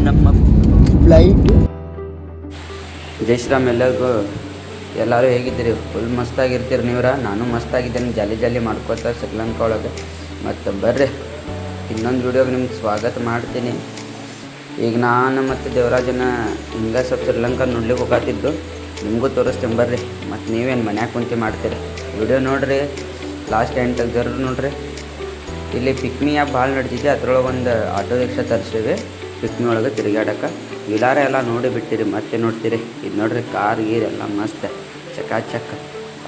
ನಮ್ಮ ಫ್ಲೈಟ್. ಜೈ ಶ್ರೀರಾಮ್ ಎಲ್ಲರೂ ಹೇಗಿದ್ದೀರಿ? ಫುಲ್ ಮಸ್ತಾಗಿರ್ತೀರಿ ನೀವ್ರ. ನಾನು ಮಸ್ತಾಗಿದ್ದೇನೆ, ಜಾಲಿ ಮಾಡ್ಕೋತ ಶ್ರೀಲಂಕಾ ಒಳಗೆ. ಮತ್ತು ಬರ್ರಿ ಇನ್ನೊಂದು ವಿಡಿಯೋಗೆ ನಿಮ್ಗೆ ಸ್ವಾಗತ ಮಾಡ್ತೀನಿ. ಈಗ ನಾನು ಮತ್ತು ದೇವರಾಜನ ಹಿಂಗೆ ಸ್ವಲ್ಪ ಶ್ರೀಲಂಕಾ ನೋಡ್ಲಿಕ್ಕೆ ಹೋಗತ್ತಿದ್ದು, ನಿಮಗೂ ತೋರಿಸ್ತೀನಿ ಬರ್ರಿ. ಮತ್ತು ನೀವೇನು ಮನ್ಯಾಗ ಕುಂತು ಮಾಡ್ತೀರಿ? ವಿಡಿಯೋ ನೋಡಿರಿ, ಲಾಸ್ಟ್ ಎಂಟು ಜरूर ನೋಡ್ರಿ. ಇಲ್ಲಿ ಪಿಕ್ನಿ ಆ್ಯಪ್ ಭಾಳ ನಡ್ತಿದ್ದೆ, ಅದ್ರೊಳಗೆ ಒಂದು ಆಟೋ ರಿಕ್ಷಾ ತರಿಸಿವಿ ಪಿಕ್ನಿ ಒಳಗೆ ತಿರುಗಾಡಕ್ಕೆ. ವಿಲಾರ ಎಲ್ಲ ನೋಡಿ ಬಿಟ್ಟಿರಿ, ಮತ್ತೆ ನೋಡ್ತೀರಿ. ಇದು ನೋಡ್ರಿ, ಕಾರ್ ಗೀರ್ ಎಲ್ಲ ಮಸ್ತ್ ಚಕ್ಕ.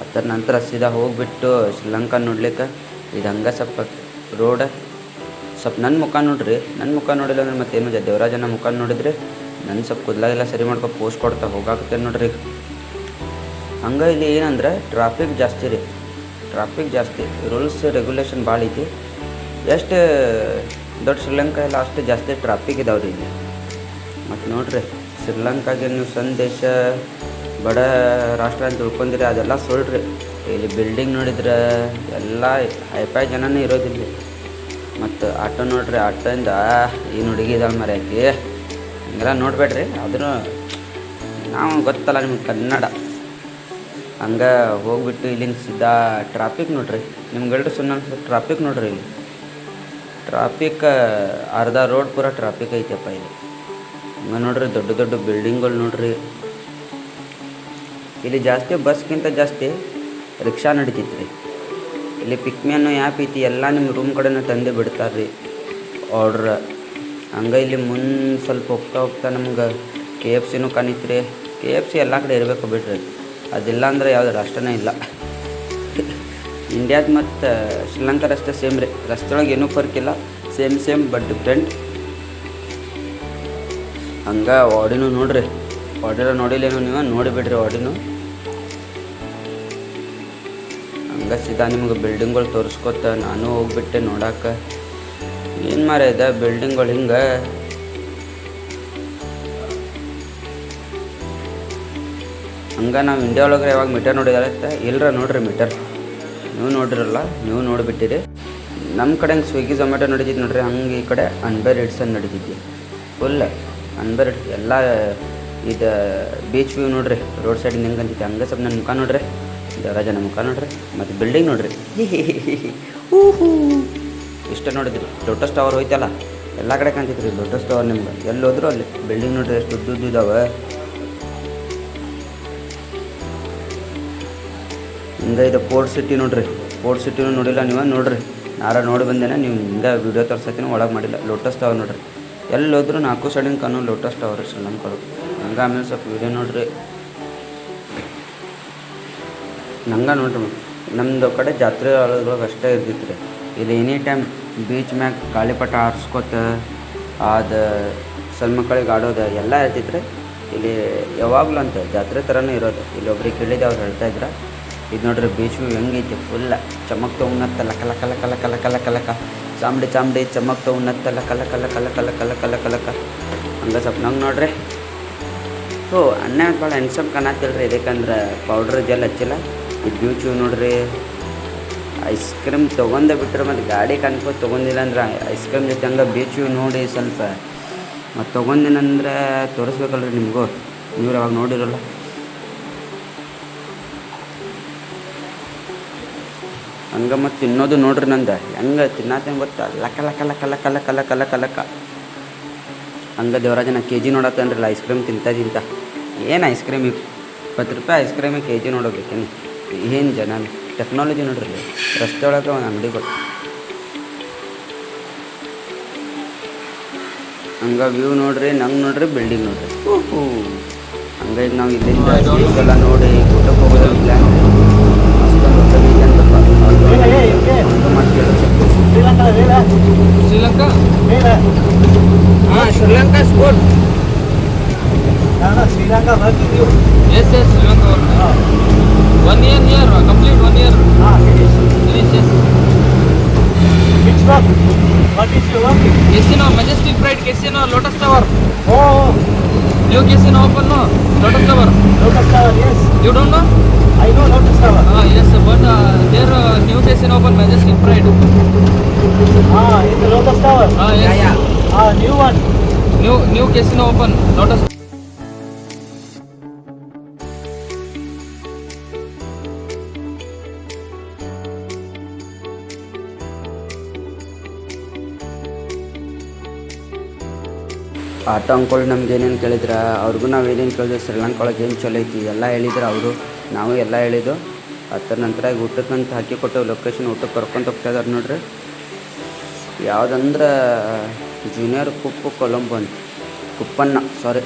ಅದರ ನಂತರ ಸೀದಾ ಹೋಗಿಬಿಟ್ಟು ಶ್ರೀಲಂಕಾ ನೋಡ್ಲಿಕ್ಕೆ. ಇದು ಹಂಗೆ ಸ್ವಲ್ಪ ರೋಡ್ ಸ್ವಲ್ಪ ನನ್ನ ಮುಖ ನೋಡ್ರಿ. ನನ್ನ ಮುಖ ನೋಡಿಲ್ಲ ಅಂದ್ರೆ ಮತ್ತೇನು ದೇವರಾಜನ ಮುಖ ನೋಡಿದ್ರೆ ನನ್ನ ಸ್ವಲ್ಪ ಕೂದಲಾಗೆಲ್ಲ ಸರಿ ಮಾಡ್ಕೊ ಪೋಸ್ಟ್ ಕೊಡ್ತಾ ಹೋಗಾಕತ್ತೇನೆ ನೋಡ್ರಿ. ಹಂಗೆ ಇಲ್ಲಿ ಏನಂದ್ರೆ ಟ್ರಾಫಿಕ್ ಜಾಸ್ತಿ ರೀ, ಟ್ರಾಫಿಕ್ ಜಾಸ್ತಿ, ರೂಲ್ಸ್ ರೆಗ್ಯುಲೇಷನ್ ಭಾಳ ಐತಿ. ಎಷ್ಟು ದೊಡ್ಡ ಶ್ರೀಲಂಕಾ ಎಲ್ಲ ಅಷ್ಟು ಜಾಸ್ತಿ ಟ್ರಾಫಿಕ್ ಇದಾವೆ ರೀ ಇಲ್ಲಿ. ಮತ್ತು ನೋಡಿರಿ, ಶ್ರೀಲಂಕಾಗೆ ನೀವು ಸಣ್ಣ ದೇಶ ಬಡ ರಾಷ್ಟ್ರ ಅಂತ ತಿಳ್ಕೊಂಡಿರಿ, ಅದೆಲ್ಲ ಸುಳ್ಳ್ರಿ. ಇಲ್ಲಿ ಬಿಲ್ಡಿಂಗ್ ನೋಡಿದ್ರೆ ಎಲ್ಲ ಹೈಫೈ ಜನನೇ ಇರೋದಿಲ್ಲ. ಮತ್ತು ಆಟೋ ನೋಡ್ರಿ, ಆಟೋಯಿಂದ ಏನು ಹುಡುಗಿ ಇದ್ದಾಳೆ ಮರ್ಯಾಕೆ ಹಂಗೆಲ್ಲ ನೋಡಬೇಡ್ರಿ. ಆದರೂ ನಾವು ಗೊತ್ತಲ್ಲ ನಿಮ್ಗೆ ಕನ್ನಡ. ಹಂಗೆ ಹೋಗ್ಬಿಟ್ಟು ಇಲ್ಲಿಂದ ಸೀದಾ ಟ್ರಾಫಿಕ್ ನೋಡ್ರಿ. ನಿಮ್ಗೆಲ್ರಿ ಸುಮ್ಮನೆ ಟ್ರಾಫಿಕ್ ನೋಡ್ರಿ. ಇಲ್ಲಿ ಟ್ರಾಫಿಕ್ ಅರ್ಧ ರೋಡ್ ಪೂರ ಟ್ರಾಫಿಕ್ ಐತಪ್ಪ ಇಲ್ಲಿ. ಹಂಗೆ ನೋಡ್ರಿ, ದೊಡ್ಡ ಬಿಲ್ಡಿಂಗ್ಗಳು ನೋಡ್ರಿ. ಇಲ್ಲಿ ಜಾಸ್ತಿ ಬಸ್ಗಿಂತ ಜಾಸ್ತಿ ರಿಕ್ಷಾ ನಡೀತೈತೆ ರೀ. ಇಲ್ಲಿ ಪಿಕ್ಮಿ ಅನ್ನೋ ಆ್ಯಪ್ ಐತಿ, ಎಲ್ಲ ನಿಮ್ಮ ರೂಮ್ ಕಡೆನೂ ತಂದು ಬಿಡ್ತಾರೆ ರೀ ಆರ್ಡ್ರ್. ಹಂಗೆ ಇಲ್ಲಿ ಮುಂದೆ ಸ್ವಲ್ಪ ಹೋಗ್ತಾ ನಮ್ಗೆ KFC ಕಾಣಿತ್ತು ರೀ. KFC ಎಲ್ಲ ಕಡೆ ಇರಬೇಕು ಬಿಡ್ರಿ, ಅದಿಲ್ಲ ಅಂದ್ರೆ ಯಾವುದು ರಾಷ್ಟ್ರನೇ ಇಲ್ಲ. ಇಂಡಿಯಾದ ಮತ್ತು ಶ್ರೀಲಂಕಾ ರಸ್ತೆ ಸೇಮ್ ರೀ, ರಸ್ತೆ ಒಳಗೆ ಏನೂ ಫರ್ಕಿಲ್ಲ, ಸೇಮ್ ಬಟ್ ಡಿಫ್ರೆಂಟ್. ಹಂಗೆ ಆಡಿನೂ ನೋಡ್ರಿ, ಆಡಿರೋ ನೋಡಿಲ್ಲೇನೋ ನೀವು ನೋಡಿಬಿಡ್ರಿ ಆಡಿನೂ. ಹಂಗೆ ಸೀದಾ ನಿಮ್ಗೆ ಬಿಲ್ಡಿಂಗ್ಗಳು ತೋರಿಸ್ಕೊತ ನಾನು ಹೋಗ್ಬಿಟ್ಟೆ ನೋಡಕ್ಕೆ. ಏನು ಮಾರ ಇದೆ ಬಿಲ್ಡಿಂಗ್ಗಳು ಹಿಂಗೆ. ಹಂಗೆ ನಾವು ಇಂಡಿಯಾ ಒಳಗೆ ಯಾವಾಗ ಮೀಟರ್ ನೋಡಿದಾರೆ ಇಲ್ಲರ ನೋಡ್ರಿ ಮೀಟರ್. ನೀವು ನೋಡಿರಲ್ಲ, ನೀವು ನೋಡಿಬಿಟ್ಟಿರಿ. ನಮ್ಮ ಕಡೆ ಹಂಗೆ ಸ್ವಿಗ್ಗಿ ಝೊಮ್ಯಾಟೊ ನಡೀತಿದ್ದು ನೋಡ್ರಿ, ಹಂಗೆ ಈ ಕಡೆ ಅನ್ಬರ್ ಇಡ್ಸನ್ ನಡೀತಿದ್ವಿ ಫುಲ್ ಅನ್ಬರ್ ಎಲ್ಲ. ಇದು ಬೀಚ್ ವ್ಯೂ ನೋಡ್ರಿ, ರೋಡ್ ಸೈಡ್ ಹಿಂಗೆ ಅಂತಿತ್ತು. ಹಂಗೆ ಸ್ವಲ್ಪ ನನ್ನ ಮುಖ ನೋಡ್ರಿ, ದೇವರಾಜನ ಮುಖ ನೋಡ್ರಿ. ಮತ್ತು ಬಿಲ್ಡಿಂಗ್ ನೋಡ್ರಿ, ಇಷ್ಟ ನೋಡಿದ್ರಿ. ಲೋಟಸ್ ಟವರ್ ಹೋಯ್ತಲ್ಲ, ಎಲ್ಲ ಕಡೆ ಕಾಣ್ತಿದ್ರಿ ಲೋಟಸ್ ಟವರ್. ನಿಮ್ಗೆ ಎಲ್ಲಿ ಹೋದ್ರು ಅಲ್ಲಿ ಬಿಲ್ಡಿಂಗ್ ನೋಡ್ರಿ, ಎಷ್ಟು ಉದ್ದು ಇದ್ದಾವೆ. ಹಿಂಗೆ ಇದು ಪೋರ್ಟ್ ಸಿಟಿ ನೋಡ್ರಿ, ಪೋರ್ಟ್ ಸಿಟಿನೂ ನೋಡಿಲ್ಲ ನೀವು ನೋಡ್ರಿ. ನೋಡಿ ಬಂದೇನೆ, ನೀವು ಹಿಂಗೆ ವೀಡಿಯೋ ತೋರ್ಸತ್ತೀನಿ, ಒಳಗೆ ಮಾಡಿಲ್ಲ. ಲೋಟಸ್ ಟವರ್ ನೋಡ್ರಿ, ಎಲ್ಲಿ ಹೋದ್ರು 4 ಸೈಡಿನ ಕಾನೂನು ಲೋಟಸ್ ಟವರ್ ಶ್ರೀಲಂಕಾ. ಹಂಗೆ ಆಮೇಲೆ ಸ್ವಲ್ಪ ವೀಡಿಯೋ ನೋಡ್ರಿ. ನಂಗೆ ನೋಡ್ರಿ, ನಮ್ಮದು ಕಡೆ ಜಾತ್ರೆ ಒಳಗೆ ಅಷ್ಟೇ ಇರ್ತಿತ್ತು ರೀ. ಇಲ್ಲಿ ಎನಿ ಟೈಮ್ ಬೀಚ್ ಮ್ಯಾಗ ಗಾಳಿಪಟ ಆರಿಸ್ಕೊತ ಅದು ಸಣ್ಣ ಮಕ್ಕಳಿಗೆ ಆಡೋದು ಎಲ್ಲ ಇರ್ತಿತ್ತು ರೀ. ಇಲ್ಲಿ ಯಾವಾಗಲೂ ಅಂತ ಜಾತ್ರೆ ಥರನೇ ಇರೋದು. ಇಲ್ಲಿ ಒಬ್ರಿಗೆ ಕೇಳಿದೆ, ಅವ್ರು ಹೇಳ್ತಾಯಿದ್ರು. ಇದು ನೋಡ್ರಿ ಬೀಚ್ ವ್ಯೂ ಹೆಂಗೈತಿ, ಫುಲ್ಲ ಚಮಕ್ತ ಉನ್ನತ್ತ ಲಕ ಚಾಮಡಿ ಚಮಕ್ತ ಉನ್ನತ್ತ ಲಕ. ಹಂಗೆ ಸ್ವಲ್ಪ ನಂಗೆ ನೋಡ್ರಿ. ಅನ್ನ ಭಾಳ ಹೆಣ್ಸಮ್ ಕಾಣತ್ತಿಲ್ರಿ, ಇದಕ್ಕಂದ್ರೆ ಪೌಡ್ರ್ ಜೆಲ್ ಹಚ್ಚಿಲ್ಲ. ಇದು ಬೀಚ್ ವ್ಯೂ ನೋಡ್ರಿ. ಐಸ್ ಕ್ರೀಮ್ ತೊಗೊಂಡೆ ಬಿಟ್ಟರೆ ಮತ್ತು ಗಾಡಿ ಕಾಣ್ಕೋದು ತೊಗೊಂಡಿಲ್ಲ ಅಂದ್ರೆ ಐಸ್ ಕ್ರೀಮ್ ಜೊತೆ ಹಂಗೆ ಬೀಚ್ ವ್ಯೂ ನೋಡಿ ಸ್ವಲ್ಪ ಮತ್ತು ತೊಗೊಂಡಿನಂದ್ರೆ ತೋರಿಸ್ಬೇಕಲ್ರಿ ನಿಮಗೂ, ನೀವು ಯಾವಾಗ ನೋಡಿರಲ್ಲ. ಹಂಗೆ ಮತ್ತು ತಿನ್ನೋದು ನೋಡ್ರಿ, ನಂದು ಹೆಂಗೆ ತಿನ್ನತ್ತೇನು ಗೊತ್ತಾ, ಲಕ. ಹಂಗೆ ದೇವರಾಜನ KG ನೋಡತ್ತೇನ್ರಲ್ಲ, ಐಸ್ ಕ್ರೀಮ್ ತಿಂತ ಏನು ಐಸ್ ಕ್ರೀಮ್ 20 ರೂಪಾಯಿ ಐಸ್ ಕ್ರೀಮಿಗೆ KG ನೋಡೋಬೇಕೇನು? ಏನು ಜನ ಟೆಕ್ನಾಲಜಿ ನೋಡ್ರಿ. ರಸ್ತೆ ಒಳಗೆ ಒಂದು ಅಂಗಡಿ ಕೊಟ್ಟು ಹಂಗೆ ವ್ಯೂ ನೋಡ್ರಿ, ನಂಗೆ ನೋಡ್ರಿ, ಬಿಲ್ಡಿಂಗ್ ನೋಡ್ರಿ. ಹಂಗೆ ಈಗ ನಾವು ಇಲ್ಲಿಂದ ಎಲ್ಲ ನೋಡಿ ಊಟಕ್ಕೆ ಹೋಗೋದು plan. Sri Lanka is good. Sri Lanka working you? Yes, Sri Lanka working. 1 year here, complete 1 year. Finish. Yes. Which work? What is your work? Casino, Majestic Pride Casino, Lotus Tower. Oh. New casino open, no? Lotus Tower. Lotus Tower, yes. You don't know? I know Lotus Tower. Yes, but there new casino open, Majestic Pride. In the Lotus Tower? Yes. New one. New casino open notice. Auto ಅಂದ್ಕೊಳ್ಳಿ ನಮ್ಗೆ ಏನೇನು ಕೇಳಿದ್ರ ಅವ್ರಿಗೂ ನಾವು ಏನೇನು ಕೇಳಿದ್ವಿ ಶ್ರೀಲಂಕಾ ಒಳಗೆ ಏನು ಚಲೋ ಐತಿ ಎಲ್ಲ ಹೇಳಿದ್ರು ಅವರು, ನಾವು ಎಲ್ಲ ಹೇಳಿದ್ದು. ಅದರ ನಂತರ ಈಗ ಊಟಕ್ಕಂತ ಹಾಕಿ ಕೊಟ್ಟೆವು ಲೊಕೇಶನ್, ಊಟಕ್ಕೆ ಕರ್ಕೊಂಡು ಹೋಗ್ತಾ ಇದಾರೆ ನೋಡ್ರಿ. ಯಾವುದಂದ್ರೆ ಜೂನಿಯರ್ ಕೊಲಂಬೋ ಅಂತ ಕುಪ್ಪನ್ನ ಸಾರಿ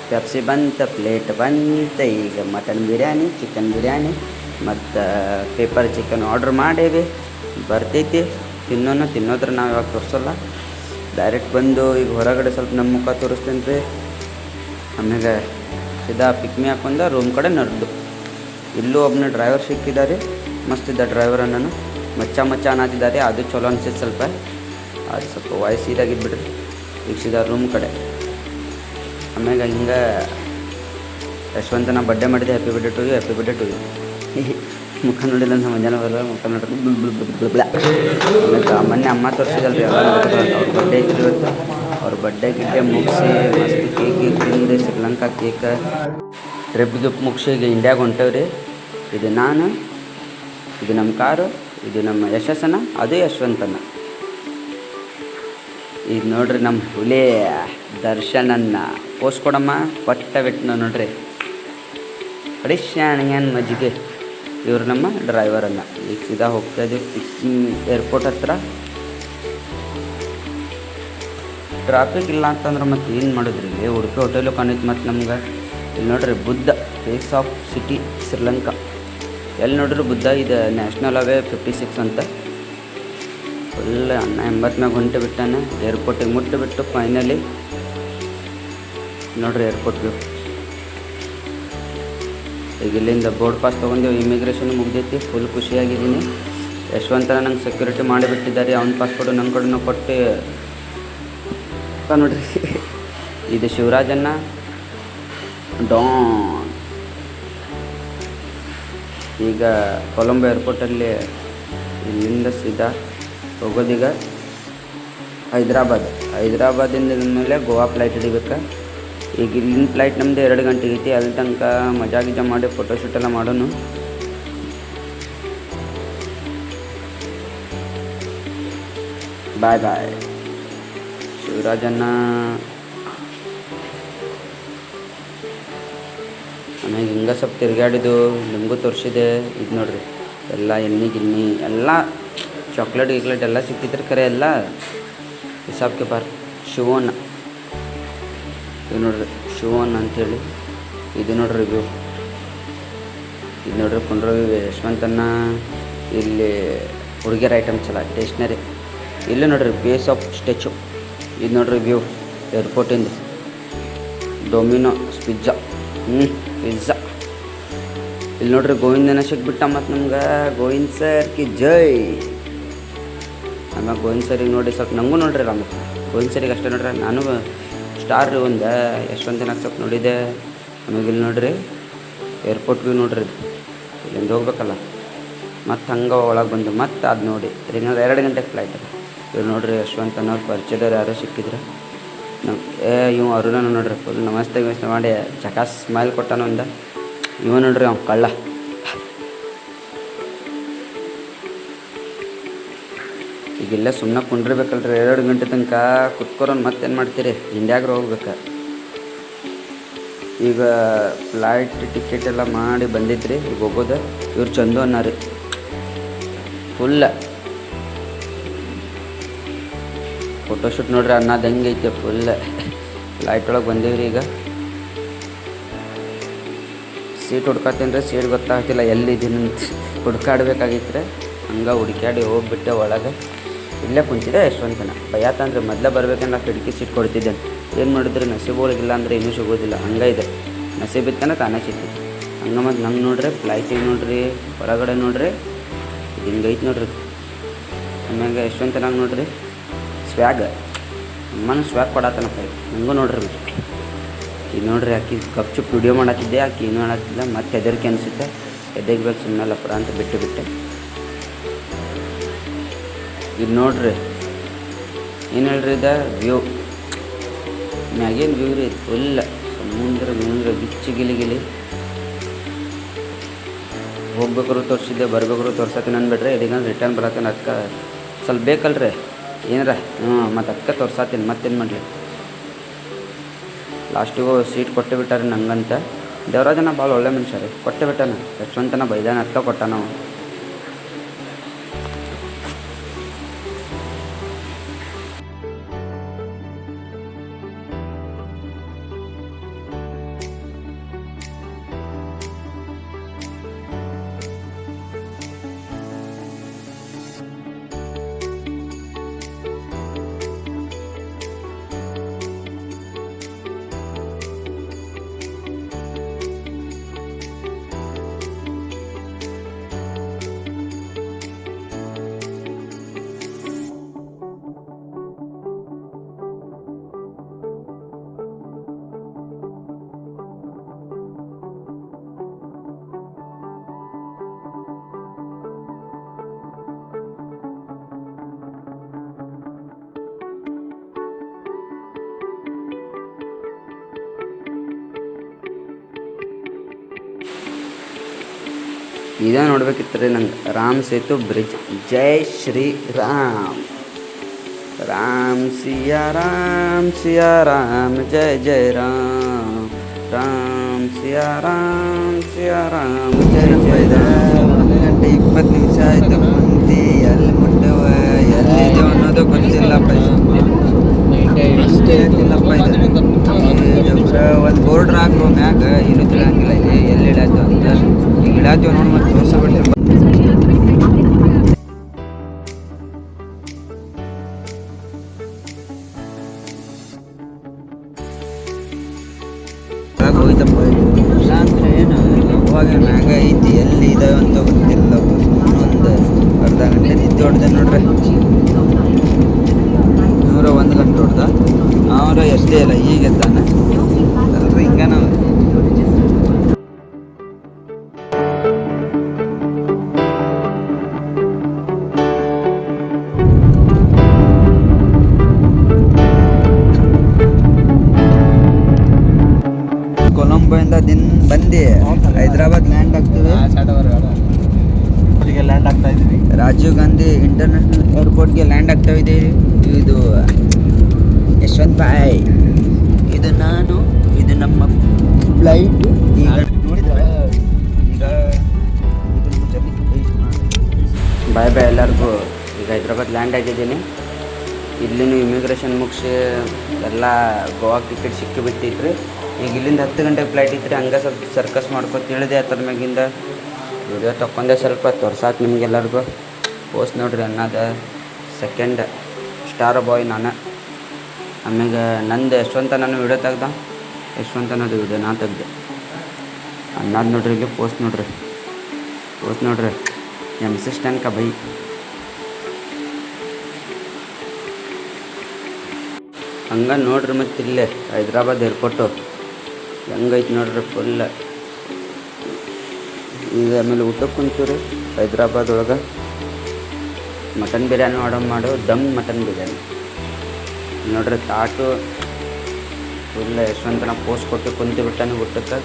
ಪೆಪ್ಸಿ ಬಂತ, ಪ್ಲೇಟ್ ಬಂತ. ಈಗ ಮಟನ್ ಬಿರಿಯಾನಿ, ಚಿಕನ್ ಬಿರಿಯಾನಿ ಮತ್ತು ಪೇಪರ್ ಚಿಕನ್ ಆರ್ಡ್ರ್ ಮಾಡೇವಿ, ಬರ್ತೈತಿ. ತಿನ್ನೋದ್ರೆ ನಾವು ಯಾವಾಗ ತೋರಿಸೋಲ್ಲ, ಡೈರೆಕ್ಟ್ ಬಂದು ಈಗ ಹೊರಗಡೆ ಸ್ವಲ್ಪ ನಮ್ಮ ಮುಖ ತೋರಿಸ್ತೇನೆ ರೀ. ಆಮ್ಯಾಗ ಸೀದಾ ಪಿಕ್ಮಿ ಹಾಕೊಂಡ ರೂಮ್ ಕಡೆ ನಡೆದು. ಇಲ್ಲೂ ಒಬ್ಬನ ಡ್ರೈವರ್ ಸಿಕ್ಕಿದ್ದಾರೆ, ಮಸ್ತಿದ್ದ ಡ್ರೈವರ್ ನಾನು, ಮಚ್ಚ ಅನ್ನತ್ತಿದ್ದಾರೆ. ಅದು ಚಲೋ ಅನ್ಸಿತ್ತು ಸ್ವಲ್ಪ, ಅದು ಸ್ವಲ್ಪ ವಾಯ್ಸ್ ಇದಾಗಿದ್ಬಿಡ್ರಿ. ಈಗ ಸೀದಾ ರೂಮ್ ಕಡೆ. ಆಮ್ಯಾಗ ಹಿಂಗೆ ಯಶವಂತನ ಬರ್ಡೇ ಮಾಡಿದೆ, ಹ್ಯಾಪಿ ಬರ್ಡೇ ಟು ಯು. ಮುಖ ನೋಡಿಲ್ಲ ಅಂತ ಮಧ್ಯಾಹ್ನ ಬರಲ್ಲ, ಮುಖ ನೋಡಿದ್ರೆ ಆಮ್ಯಾಗ ಮೊನ್ನೆ ಅಮ್ಮ ತೋರಿಸಿದಲ್ರಿ ಎಲ್ಲ ನೋಡ್ತಾರೆ. ಅವ್ರ ಬರ್ಡೇ ಇತ್ತು ಇವತ್ತು. ಅವ್ರ ಬರ್ಡೇ ಗಿಡ್ಡೆ ಮುಗಿಸಿ ಮಸ್ತ್ ಕೇಕ್ ತಿಂದು ಶ್ರೀಲಂಕಾ ಕೇಕ್ ಟ್ರಿಪ್ ಮುಗಿಸಿ ಈಗ ಇಂಡಿಯಾಗೆ ಹೊಂಟೇವ್ರಿ. ಇದು ನಾನು, ಇದು ನಮ್ಮ ಕಾರು, ಇದು ನಮ್ಮ ಯಶಸ್ಸನ, ಅದು ಯಶವಂತನ. ಇದು ನೋಡ್ರಿ ನಮ್ಮ ಹುಲಿ ದರ್ಶನನ್ನ ಪೋಸ್ಟ್ ಕೊಡಮ್ಮ ಬಿಟ್ಟನ ನೋಡ್ರಿ. ಕಡಿಶಾಣಿಯನ್ ಮಜ್ಜಿಗೆ. ಇವರು ನಮ್ಮ ಡ್ರೈವರನ್ನು. ಈಗ ಸೀದಾ ಹೋಗ್ತಾ ಇದ್ದೀವಿ ಏರ್ಪೋರ್ಟ್ ಹತ್ರ. ಟ್ರಾಫಿಕ್ ಇಲ್ಲ ಅಂತಂದ್ರೆ ಮತ್ತು ಏನು ಮಾಡಿದ್ರಿ, ಇಲ್ಲಿ ಉಡುಪಿ ಹೋಟೆಲು ಕಾಣಿತ್ತು. ಮತ್ತು ನಮ್ಗೆ ಇಲ್ಲಿ ನೋಡ್ರಿ Buddha face of city Sri Lanka. ಎಲ್ಲಿ ನೋಡ್ರಿ ಬುದ್ಧ. ಇದು ನ್ಯಾಷನಲ್ ಹೈವೇ 56 ಅಂತ. ಫುಲ್ 80 ಗಂಟೆ ಬಿಟ್ಟಾನೆ. ಏರ್ಪೋರ್ಟಿಗೆ ಮುಟ್ಟಿಬಿಟ್ಟು ಫೈನಲಿ ನೋಡ್ರಿ ಏರ್ಪೋರ್ಟ್ಗೆ. ಈಗ ಇಲ್ಲಿಂದ ಬೋರ್ಡ್ ಪಾಸ್ ತೊಗೊಂಡು ಇಮಿಗ್ರೇಷನ್ ಮುಗ್ದೈತಿ. ಫುಲ್ ಖುಷಿಯಾಗಿದ್ದೀನಿ. ಯಶವಂತನ ನಂಗೆ ಸೆಕ್ಯೂರಿಟಿ ಮಾಡಿಬಿಟ್ಟಿದ್ದಾರೆ. ಅವ್ನ ಪಾಸ್ಪೋರ್ಟು ನನ್ನ ಕಡೆನೂ ಕೊಟ್ಟು ನೋಡ್ರಿ. ಇದು ಶಿವರಾಜನ್ನ ಡಾನ್. ಈಗ ಕೊಲಂಬೋ ಏರ್ಪೋರ್ಟಲ್ಲಿ ಇಲ್ಲಿಂದ ಸೀದಾ ಹೋಗೋದೀಗ ಹೈದ್ರಾಬಾದಿಂದ ಮೇಲೆ ಗೋವಾ ಫ್ಲೈಟ್ ಹಿಡಿಬೇಕು. ಈಗ ಇಲ್ಲಿನ ಫ್ಲೈಟ್ ನಮ್ಮದು 2 ಗಂಟೆಗೆ ಐತಿ. ಅಲ್ಲಿ ತನಕ ಮಜಾ ಗಿಜಾ ಮಾಡಿ ಫೋಟೋಶೂಟ್ ಎಲ್ಲ ಮಾಡೋನು. ಬಾಯ್ ಶಿವರಾಜನ್ನ. ಆಮೇಲೆ ಹಿಂಗೆ ಸ್ವಲ್ಪ ತಿರುಗಾಡಿದ್ದು ನಿಮಗೂ ತೋರಿಸಿದೆ. ಇದು ನೋಡ್ರಿ ಎಲ್ಲ ಎಣ್ಣೆ ಗಿಣ್ಣಿ ಎಲ್ಲ ಚಾಕ್ಲೇಟ್ ಗಿಕ್ಲೇಟ್ ಎಲ್ಲ ಸಿಕ್ಕಿದ್ರೆ ಖರೆ ಎಲ್ಲ ಹಿಸಾಬ್ಗೆ ಶಿವೋನ್. ಇದು ನೋಡ್ರಿ ಶಿವೋನ್ ಅಂಥೇಳಿ. ಇದು ನೋಡ್ರಿ ವ್ಯೂ. ಇದು ನೋಡ್ರಿ ಕುಂಡ್ರ ಯಶವಂತನ. ಇಲ್ಲಿ ಹುಡುಗಿಯರ ಐಟಮ್ಸ್ ಎಲ್ಲ ಸ್ಟೇಷ್ನರಿ. ಇಲ್ಲಿ ನೋಡ್ರಿ ಬೇಸ್ ಆಫ್ ಸ್ಟ್ಯಾಚು. ಇದು ನೋಡ್ರಿ ವ್ಯೂ ಏರ್ಪೋರ್ಟಿಂದ. Domino's pizza. ಪಿಜ್ಜಾ. ಇಲ್ಲಿ ನೋಡ್ರಿ ಗೋವಿಂದನ ಸಿಕ್ಬಿಟ್ಟ. ಮತ್ತು ನಮ್ಗೆ ಗೋವಿಂದ್ ಸರ್ ಕಿ ಜೈ. ಆಮ್ಯಾಗ ಗೋವಿಂದ್ ಸರಿಗೆ ನೋಡಿ ಸ್ವಲ್ಪ ನನಗೂ ನೋಡ್ರಿ ರಾಮ ಗೋವಿಂದ್ ಸರಿಗೆ ಅಷ್ಟೇ ನೋಡ್ರಿ. ನಾನು ಸ್ಟಾರ್ ರೀ ಒಂದು ಯಶವಂತನಾಗ ಸ್ವಲ್ಪ ನೋಡಿದ್ದೆ. ಆಮೇಲೆ ಇಲ್ಲಿ ನೋಡ್ರಿ ಏರ್ಪೋರ್ಟ್ ವ್ಯೂ ನೋಡ್ರಿ. ಇಲ್ಲಿಂದ ಹೋಗ್ಬೇಕಲ್ಲ ಮತ್ತು ಹಂಗೆ ಒಳಗೆ ಬಂದು ಮತ್ತು ಅದು ನೋಡಿ ಇನ್ನೊಂದು 2 ಗಂಟೆಗೆ ಫ್ಲೈಟ್. ಇವ್ರು ನೋಡ್ರಿ ಯಶವಂತನವ್ರು ಪರಿಚಯದವ್ರು ಯಾರೋ ಸಿಕ್ಕಿದ್ರೆ ಇವ್ ಅರುಣ ನೋಡ್ರಿ ಫುಲ್ ನಮಸ್ತೆ ಮಾಡಿ ಚಕಾಸ್ ಸ್ಮೈಲ್ ಕೊಟ್ಟಾನ ಒಂದು. ಇವ ನೋಡ್ರಿ ಅವ್ನು ಕಳ್ಳ. ಈಗಿಲ್ಲ ಸುಮ್ಮನೆ ಕುಂಡಿರ್ಬೇಕಲ್ರಿ 2 ಗಂಟೆ ತನಕ ಕುತ್ಕೊರೋನು. ಮತ್ತೇನು ಮಾಡ್ತೀರಿ, ಇಂಡಿಯಾಗ್ರೆ ಹೋಗ್ಬೇಕು. ಈಗ ಫ್ಲೈಟ್ ಟಿಕೆಟ್ ಎಲ್ಲ ಮಾಡಿ ಬಂದಿದ್ರಿ. ಈಗ ಹೋಗೋದು. ಇವ್ರು ಚಂದು ಅನ್ನರಿ ಫುಲ್ಲ ಫೋಟೋಶೂಟ್ ನೋಡ್ರಿ ಅನ್ನೋದು ಹೆಂಗೆ ಐತೆ ಫುಲ್. ಫ್ಲೈಟ್ ಒಳಗೆ ಬಂದೀವ್ರಿ. ಈಗ ಸೀಟ್ ಹುಡ್ಕತ್ತೀನಿ ರೀ. ಸೀಟ್ ಗೊತ್ತಾಗ್ತಿಲ್ಲ ಎಲ್ಲಿದ್ದೀನಿ ಅಂತ ಹುಡ್ಕಾಡ್ಬೇಕಾಗಿತ್ತು. ಹಂಗೆ ಹುಡುಕ್ಯಾಡಿ ಹೋಗ್ಬಿಟ್ಟೆ ಒಳಗೆ. ಇಲ್ಲೇ ಕುಂತಿದ್ದೆ ಯಶವಂತನ. ಭಯತಂದ್ರೆ ಮೊದಲೇ ಬರ್ಬೇಕಂದ್ರೆ ಕಿಟಕಿ ಸೀಟ್ ಕೊಡ್ತಿದ್ದೆ. ಏನು ಮಾಡಿದ್ರಿ ನಸೀಬೊಳಗಿಲ್ಲ ಅಂದರೆ ಇನ್ನೂ ಸಿಗೋದಿಲ್ಲ. ಹಂಗೆ ಇದೆ ನಸೀಬಿತ್ತಾನೆ ತಾನೇ ಸಿಗ್ತೈತಿ. ಹಂಗೆ ಮತ್ತು ನಂಗೆ ನೋಡ್ರಿ ಫ್ಲೈಟಿಗೆ ನೋಡ್ರಿ ಹೊರಗಡೆ ನೋಡ್ರಿ ಹಿಂಗೈತೆ ನೋಡ್ರಿ. ಆಮ್ಯಾಗ ಯಶವಂತನಾಗ ನೋಡ್ರಿ ಸ್ವ್ಯಾಗ್. ಅಮ್ಮನ ಸ್ವ್ಯಾಗ್ ಕೊಡತ್ತನ ಕೈ. ಹಂಗೂ ನೋಡ್ರಿ ಈಗ ನೋಡ್ರಿ ಆಕಿ ಗಪ್ಚುಪ್ ವಿಡಿಯೋ ಮಾಡತ್ತಿದ್ದೆ. ಆಕಿ ಏನು ಮಾಡತ್ತಿಲ್ಲ. ಮತ್ತೆ ಹೆದರಿಕೆ ಅನಿಸುತ್ತೆ. ಎದೆಗ್ಬೇಕು ಸುಮ್ಮನೆ ಲಪಡ ಅಂತ ಬಿಟ್ಟೆ. ಇದು ನೋಡ್ರಿ ಏನು ಹೇಳ್ರಿ ಇದು ವ್ಯೂ. ಮ್ಯಾಗೇನು ವ್ಯೂ ರೀ ಫುಲ್ ಸಮುದ್ರ ಗಿಚ್ಚಿ ಗಿಲಿ ಹೋಗ್ಬೇಕಾದ್ರು ತೋರಿಸಿದ್ದೆ ಬರ್ಬೇಕಾದ್ರು ತೋರ್ಸತ್ತೀನಿ ಅಂದ್ಬಿಟ್ರೆ ಇದೀಗ ರಿಟರ್ನ್ ಬರತ್ತೀನಿ. ಅದಕ್ಕೆ ಸ್ವಲ್ಪ ಬೇಕಲ್ರಿ ಏನಾರ ಮತ್ತು ಅದಕ್ಕೆ ತೋರ್ಸತ್ತೀನಿ ಮತ್ತೇನು ಮಾಡಲಿ. ಲಾಸ್ಟಿಗೂ ಸೀಟ್ ಕೊಟ್ಟೆ ಬಿಟ್ಟಾರೆ ನಂಗಂತ. ದೇವರಾಜನ ಭಾಳ ಒಳ್ಳೆ ಮನುಷ್ಯ ರೀ, ಕೊಟ್ಟೆ ಬಿಟ್ಟಾನ. ಯಶವಂತನ ಬೈದಾನ ಅದಕ್ಕೆ ಕೊಟ್ಟ ನಾವು. ಇದೇ ನೋಡ್ಬೇಕಿತ್ತು ರೀ ನಂಗೆ, ರಾಮ್ ಸೇತು ಬ್ರಿಡ್ಜ್. ಜೈ ಶ್ರೀ ರಾಮ್, ರಾಮ್ ಸಿಯಾ ರಾಮ್ ಜಯ ಜಯ ರಾಮ್, ರಾಮ್ ಸಿಯಾ ರಾಮ್ ಜಯ ಜಯ ರಾಮ್. 1 ಗಂಟೆ 20 ನಿಮಿಷ ಆಯ್ತು ಕುಂತಿ, ಎಲ್ಲಿ ಮುಟ್ಟವ ಎಲ್ಲಿದೆ ಅನ್ನೋದು ಗೊತ್ತಿಲ್ಲಪ್ಪ. ಒಂದು ಬೋರ್ಡ್ ಹಾಕೋ ಮ್ಯಾಗ ಏನು ತಿಳಂಗಿಲ್ಲ ಇಲ್ಲಿ ಎಲ್ಲಿ ಇಡಾತು ಅಂತ. ಈಗ ಇಡಾತೀವಿ ನೋಡಿ ಮತ್ತೆ ತೋರಿಸ್ಬಿಡ್ರಿ. ಹೋಯ್ತಪ್ಪ ಇಲ್ಲ ಅಂದ್ರೆ ಏನು ಅವಾಗ ಮ್ಯಾಗ ಐತಿ ಎಲ್ಲಿ ಇದಾವೆ ಅಂತ ಗೊತ್ತಿಲ್ಲ. ಒಂದು ಅರ್ಧ ಗಂಟೆ ನಿದ್ದೆ ಹೊಡ್ದೆ ನೋಡ್ರಿ. 101 ಗಂಟೆ ಹೊಡ್ದ ಅವರ ಎಷ್ಟೇ ಇಲ್ಲ ಈಗ ಎದ್ದಾನ ಅಲ್ರಿ. ಹಿಂಗ ನಾವು ಕೊಲಂಬೋಯಿಂದ ಬಂದು ಹೈದ್ರಾಬಾದ್ ಲ್ಯಾಂಡ್ ಆಗ್ತದೆ. ಲ್ಯಾಂಡ್ ಆಗ್ತಾ ಇದ್ದೀವಿ. ರಾಜೀವ್ ಗಾಂಧಿ ಇಂಟರ್ನ್ಯಾಷನಲ್ ಏರ್ಪೋರ್ಟ್ಗೆ ಲ್ಯಾಂಡ್ ಆಗ್ತಾ ಇದ್ದೀವಿ. ಇದು ಯಶವಂತ್ ಭಾಯ್, ಇದು ನಾನು, ಇದು ನಮ್ಮ ಫ್ಲೈಟ್. ಈಗ ಬಾಯ್ ಬಾಯ್ ಎಲ್ಲರಿಗೂ. ಈಗ ಹೈದ್ರಾಬಾದ್ ಲ್ಯಾಂಡ್ ಆಗಿದ್ದೀನಿ. ಇಲ್ಲಿನೂ ಇಮಿಗ್ರೇಷನ್ ಮುಗಿಸಿ ಎಲ್ಲ ಗೋವಾ ಟಿಕೆಟ್ ಸಿಕ್ಕಿಬಿಟ್ಟಿತ್ತು. ಈಗ ಇಲ್ಲಿಂದ 10 ಗಂಟೆಗೆ ಫ್ಲೈಟ್ ಇತ್ತು. ಹಂಗೆ ಸ್ವಲ್ಪ ಸರ್ಕಸ್ ಮಾಡ್ಕೊತ ಹೇಳಿದೆ ಅದ್ರ ಮ್ಯಾಗಿಂದ ವಿಡಿಯೋ ತೊಗೊಂಡೆ. ಸ್ವಲ್ಪ ತೋರ್ಸಾತು ನಿಮಗೆಲ್ಲರಿಗೂ. ಪೋಸ್ಟ್ ನೋಡ್ರಿ ಅನ್ನೋದು ಸೆಕೆಂಡ್ ಸ್ಟಾರ್ ಬಾಯ್ ನಾನು. ಆಮ್ಯಾಗ ನಂದು ಯಶವಂತ ನಾನು ವಿಡಿಯೋ ತೆಗ್ದ, ಯಶವಂತ ಅನ್ನೋದು ವಿಡಿಯೋ ನಾನು ತೆಗ್ದೆ. ಅನ್ನೋದು ನೋಡ್ರಿ ಇಲ್ಲಿ ಪೋಸ್ಟ್ ನೋಡ್ರಿ MC ಸ್ಟ್ಯಾಂಡ್ ಕಾ ಬೈ. ಹಂಗೆ ನೋಡ್ರಿ ಮತ್ತು ಇಲ್ಲೇ ಹೈದ್ರಾಬಾದ್ ಏರ್ಪೋರ್ಟು ಹೆಂಗೈತೆ ನೋಡ್ರಿ ಫುಲ್. ಈಗ ಆಮೇಲೆ ಊಟಕ್ಕೆ ಕುಂತೀವ್ರಿ ಹೈದ್ರಾಬಾದ್ ಒಳಗೆ. ಮಟನ್ ಬಿರಿಯಾನಿ ಆರ್ಡರ್ ಮಾಡು, ದಮ್ ಮಟನ್ ಬಿರಿಯಾನಿ ನೋಡ್ರಿ. ತಾಟು ಫುಲ್ ಯಶವಂತನ ಪೋಸ್ಟ್ ಕೊಟ್ಟು ಕುಂತು ಬಿಟ್ಟಾನೆ ಊಟಕ್ಕೆ.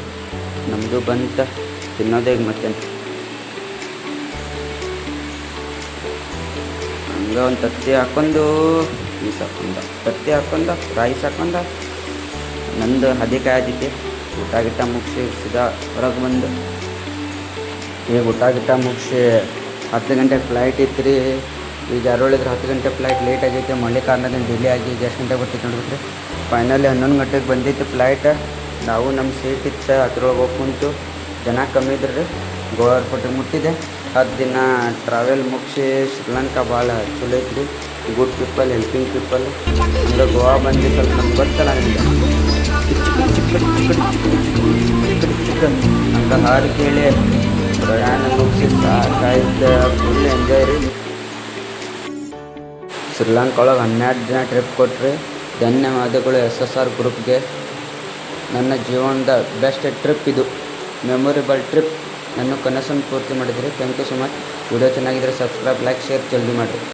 ನಮ್ಮದು ಬಂತ ತಿನ್ನೋದೇ ಈಗ ಮತ್ತೆ. ಹಂಗೆ ಒಂದು ತತ್ತಿ ಹಾಕೊಂಡು ಪೀಸ್ ಹಾಕೊಂಡ, ತತ್ತಿ ಹಾಕೊಂಡ ರೈಸ್ ಹಾಕೊಂಡ. ನಂದು ಹದಿಕಾಯಿ ಆದಿತ್ತು. ಊಟ ಗಿಟ್ಟ ಮುಗಿಸಿ ಸೀದಾ ಹೊರಗೆ ಬಂದು ಈಗ ಊಟ ಗಿಟ್ಟ ಮುಗಿಸಿ 10 ಗಂಟೆಗೆ ಫ್ಲೈಟ್ ಇತ್ತು ರೀ. ಈಗ ಯಾರೊಳಿದ್ರೆ 10 ಗಂಟೆ ಫ್ಲೈಟ್ ಲೇಟ್ ಆಗೈತೆ, ಮಳೆ ಕಾರಣದಿಂದ ಡಿಲೇ ಆಗಿ ಈಗ ಎಷ್ಟು ಗಂಟೆಗೆ ಬರ್ತಿತ್ತು ನೋಡಿದ್ರಿ. ಫೈನಲಿ 11 ಗಂಟೆಗೆ ಬಂದಿತ್ತು ಫ್ಲೈಟ್. ನಾವು ನಮ್ಮ ಸೀಟ್ ಇತ್ತು ಅದ್ರೊಳಗೆ ಹೋಗಿ ಕುಂತು. ಜನ ಕಮ್ಮಿ ಇದ್ರಿ ರೀ. ಗೋವಾ ಏರ್ಪೋರ್ಟಿಗೆ ಮುಟ್ಟಿದೆ. 10 ದಿನ ಟ್ರಾವೆಲ್ ಮುಗಿಸಿ ಶ್ರೀಲಂಕಾ ಭಾಳ ಚಲೋ ಐತ್ರಿ. Good people, helping people. ಹಂಗೆ ಗೋವಾ ಬಂದು ಸ್ವಲ್ಪ ನಮ್ಗೆ ಗೊತ್ತಲ್ಲ ನಿಮಗೆ ಹಂಗೆ ಹಾಡು ಕೇಳಿ ಪ್ರಯಾಣ ಮುಗಿಸಿ ಸಾಕಾಯ್ತು. ಫುಲ್ ಎಂಜಾಯ್ ರೀ. ಶ್ರೀಲಂಕಾ ಒಳಗೆ 12 ದಿನ ಟ್ರಿಪ್ ಕೊಟ್ರಿ. ಧನ್ಯವಾದಗಳು SSR ಗ್ರೂಪ್ಗೆ. ನನ್ನ ಜೀವನದ ಬೆಸ್ಟ್ ಟ್ರಿಪ್ ಇದು, ಮೆಮೊರೇಬಲ್ ಟ್ರಿಪ್. ನನ್ನ ಕನಸನ್ನು ಪೂರ್ತಿ ಮಾಡಿದ್ರಿ. Thank you so much. Video ಚೆನ್ನಾಗಿದ್ದರೆ ಸಬ್ಸ್ಕ್ರೈಬ್, ಲೈಕ್, ಶೇರ್ ಜಲ್ದಿ ಮಾಡಿರಿ.